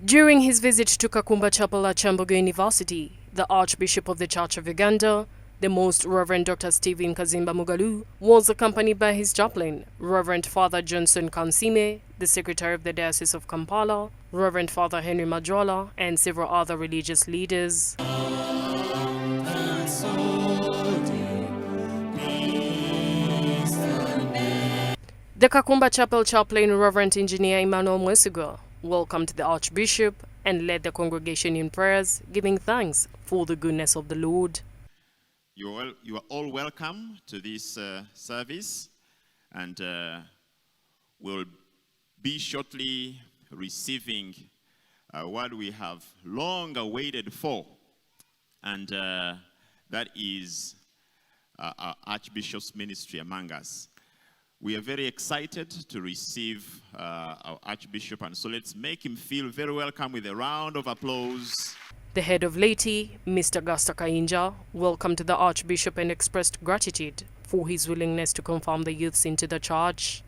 During his visit to Kakumba Chapel at Kyambogo University, the Archbishop of the Church of Uganda, the Most Rev. Dr. Kaziimba Mugalu, was accompanied by his chaplain, Reverend Father Johnson Kansime, the Secretary of the Diocese of Kampala, Reverend Father Henry Majwala, and several other religious leaders. The Kakumba Chapel chaplain, Reverend Engineer Emmanuel Mwesiga, welcomed the Archbishop and led the congregation in prayers, giving thanks for the goodness of the Lord. You are all welcome to this service, and we'll be shortly receiving what we have long awaited for, and that is our Archbishop's ministry among us. We are very excited to receive our Archbishop, and so let's make him feel very welcome with a round of applause. The head of laity, Mr. Gasta Kayinja, welcomed the Archbishop and expressed gratitude for his willingness to confirm the youths into the church.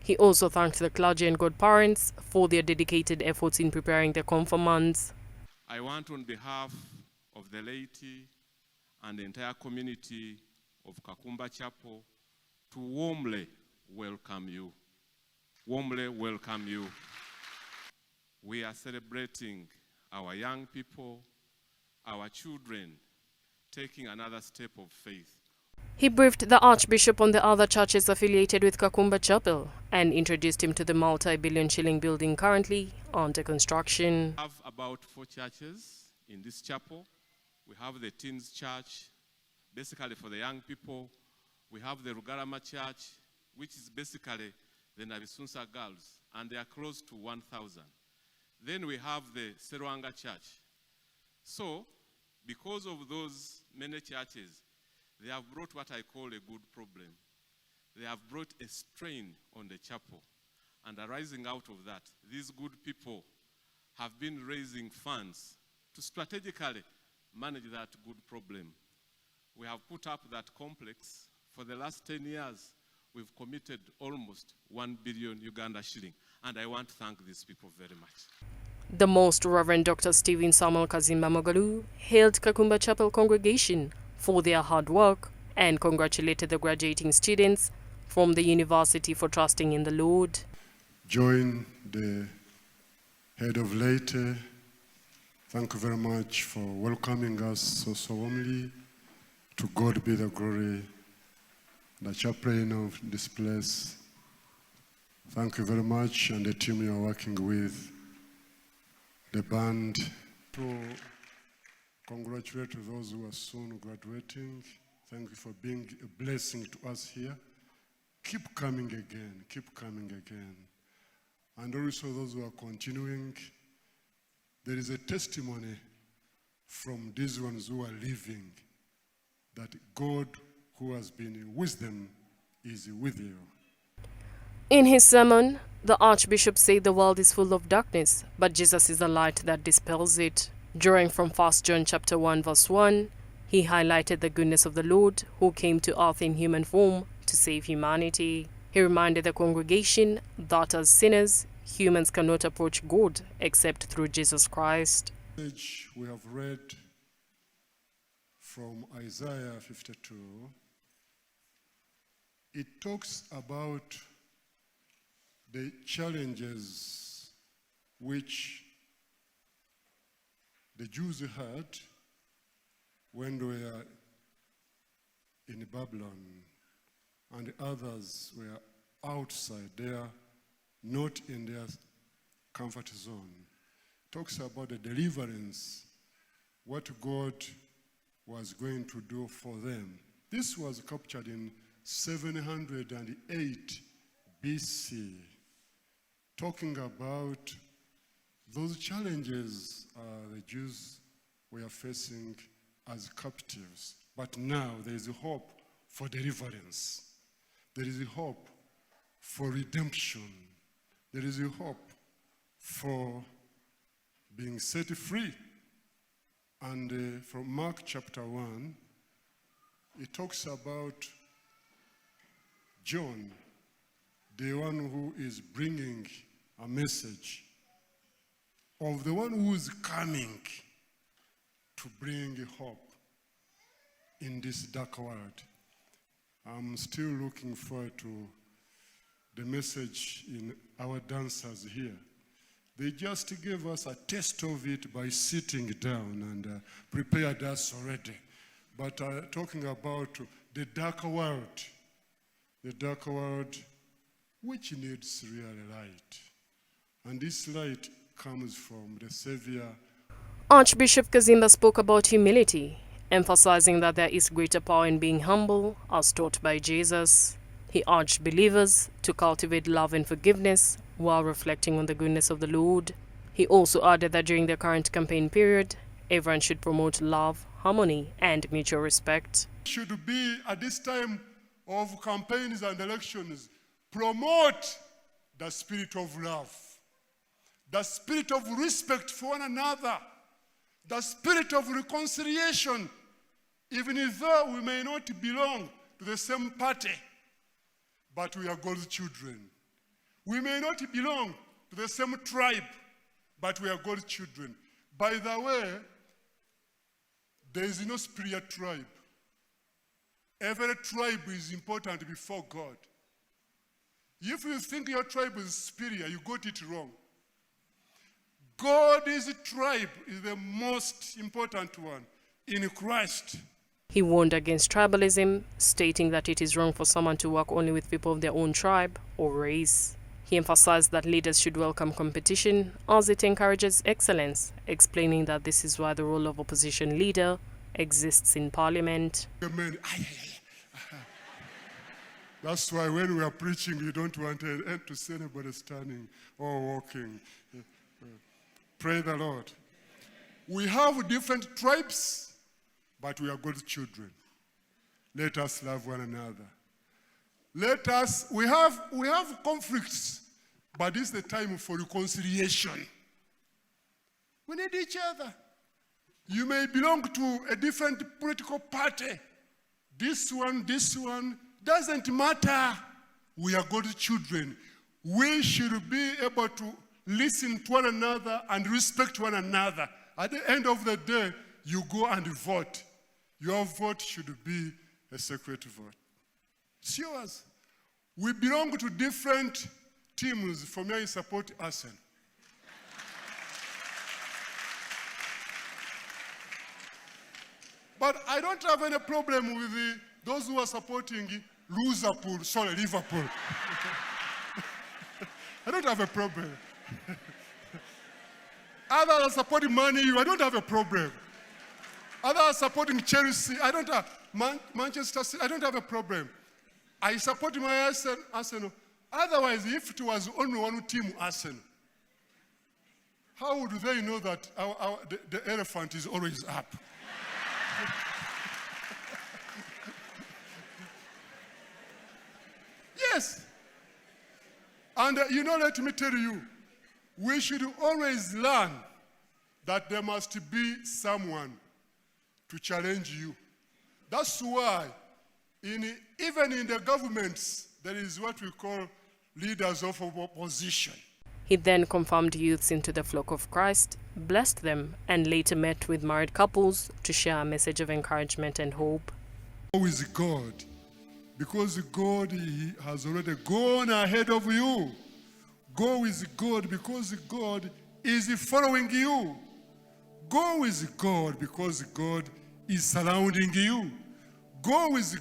He also thanked the clergy and godparents for their dedicated efforts in preparing the confirmands. I want, on behalf of the laity and the entire community of Kakumba Chapel, to warmly welcome you. Warmly welcome you. We are celebrating our young people, our children, taking another step of faith. He briefed the Archbishop on the other churches affiliated with Kakumba Chapel and introduced him to the multi-billion shilling building currently under construction. We have about 4 churches in this chapel. We have the Teens Church, basically for the young people. We have the Rugarama Church, which is basically the Nabisunsa girls, and they are close to 1,000. Then we have the Serwanga Church. So, because of those many churches, they have brought what I call a good problem. They have brought a strain on the chapel. And arising out of that, these good people have been raising funds to strategically manage that good problem. We have put up that complex. For the last 10 years, we've committed almost 1 billion Uganda shilling. And I want to thank these people very much. The Most Rev. Dr. Samuel Kaziimba Mugalu hailed Kakumba Chapel congregation for their hard work and congratulated the graduating students from the university for trusting in the Lord. Join the head of laity. Thank you very much for welcoming us so warmly. To God be the glory. The chaplain of this place, thank you very much, and the team you are working with, the band. To congratulate those who are soon graduating. Thank you for being a blessing to us here. Keep coming again, keep coming again. And also those who are continuing, there is a testimony from these ones who are living that God, who has been in wisdom, is with you. In his sermon, the Archbishop said the world is full of darkness, but Jesus is the light that dispels it. Drawing from 1 John chapter 1 verse 1, he highlighted the goodness of the Lord who came to earth in human form to save humanity. He reminded the congregation that as sinners, humans cannot approach God except through Jesus Christ. We have read from Isaiah 52. It talks about the challenges which the Jews had when they were in Babylon, and others were outside. They are not in their comfort zone. It talks about the deliverance, what God was going to do for them. This was captured in 708 BC, talking about those challenges the Jews were facing as captives. But now there is a hope for deliverance. There is a hope for redemption. There is a hope for being set free. And from Mark chapter 1, it talks about John, the one who is bringing a message of the one who is coming to bring hope in this dark world. I'm still looking forward to the message in our dancers here. They just gave us a taste of it by sitting down and prepared us already. But talking about the dark world which needs real light. And this light comes from the Savior. Archbishop Kaziimba spoke about humility, emphasizing that there is greater power in being humble, as taught by Jesus. He urged believers to cultivate love and forgiveness while reflecting on the goodness of the Lord. He also added that during the current campaign period, everyone should promote love, harmony, and mutual respect. Should be, at this time of campaigns and elections, promote the spirit of love, the spirit of respect for one another, the spirit of reconciliation, even though we may not belong to the same party, but we are God's children. We may not belong to the same tribe, but we are God's children. By the way, there is no superior tribe. Every tribe is important before God. If you think your tribe is superior, you got it wrong. God's tribe is the most important one in Christ. He warned against tribalism, stating that it is wrong for someone to work only with people of their own tribe or race. He emphasized that leaders should welcome competition as it encourages excellence, explaining that this is why the role of opposition leader exists in Parliament. Amen. That's why when we are preaching, you don't want to see anybody standing or walking. Pray the Lord. We have different tribes, but we are God's children. Let us love one another. We have conflicts, but this is the time for reconciliation. We need each other. You may belong to a different political party. This one, doesn't matter. We are God's children. We should be able to listen to one another and respect one another. At the end of the day, you go and vote. Your vote should be a sacred vote. It's yours. We belong to different teams. For me, I support Arsenal. But I don't have any problem with those who are supporting Liverpool. I don't have a problem. Others are supporting Man U. I don't have a problem. Others are supporting Chelsea. I don't have Manchester City. I don't have a problem. I support my Arsenal. Otherwise, if it was only one team, Arsenal, how would they know that the elephant is always up? Yes. And let me tell you, we should always learn that there must be someone to challenge you. That's why, even in the governments, there is what we call leaders of opposition. He then confirmed youths into the flock of Christ, blessed them, and later met with married couples to share a message of encouragement and hope. Go with God, because God He has already gone ahead of you. Go with God because God is following you. Go with God because God is surrounding you. Go with